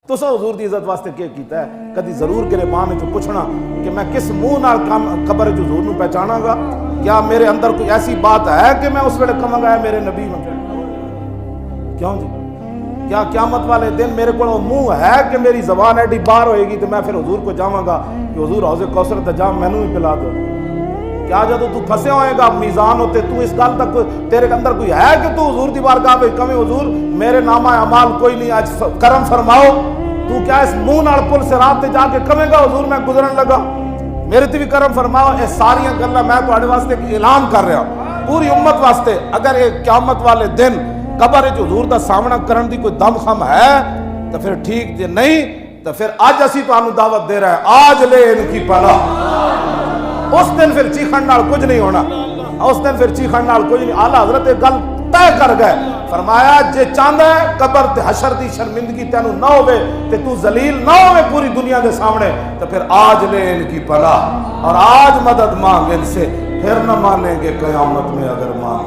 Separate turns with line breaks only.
तुसा हुजूर दी इज्जत वास्ते क्या कीता है? कदी जरूर गिरबान च पूछना कि मैं किस मुंह नाल कब्र च हुजूर नूं पहचानांगा? क्या मेरे अंदर कोई ऐसी बात है कि मैं उस वेले कहांगा मेरे नबी नूं? क्यों जी? क्या क़यामत वाले दिन मेरे को मुंह है कि मेरी जबान एडी बार होएगी तो मैं फिर हुजूर को जावांगा कि हुजूर हौज़े कौसर दा जाम मैनू ही पिला दो? क्या जब तू फंसे होएगा मीज़ान होते तू इस गल तक तेरे अंदर कोई है कि तू हुजूर दी बारगाह में कहे हुजूर मेरे नामा अमाल कोई नहीं, आज करम फरमाओ? तू क्या इस मुंह नाल पुल सिरात ते जाके कहेगा हुजूर मैं गुजरन लगा मेरे ते भी करम फरमाओ? ये सारियां गल्लां मैं तुहाडे वास्ते एक ऐलान कर रहा पूरी उम्मत वास्ते। अगर ये क़यामत वाले दिन कब्र च हुजूर दा सामना करन दी कोई दमखम है तो फिर ठीक, जे नहीं तो फिर आज असी तुहानू दावत दे रहे हैं, आज ले इनकी पनाह। उस दिन फिर चीखण नाल कुछ नहीं होना, उस दिन फिर चीखण नाल कुछ नहीं। आला हजरत एक गल तय कर गए, फरमाया जे चाहता है कब्र ते हशर दी शर्मिंदगी तेनू ना होवे ते तू जलील ना होवे पूरी दुनिया के सामने, तो फिर आज ले इनकी पनाह और आज मदद मांग इनसे, फिर न मानेंगे क़यामत में अगर मांग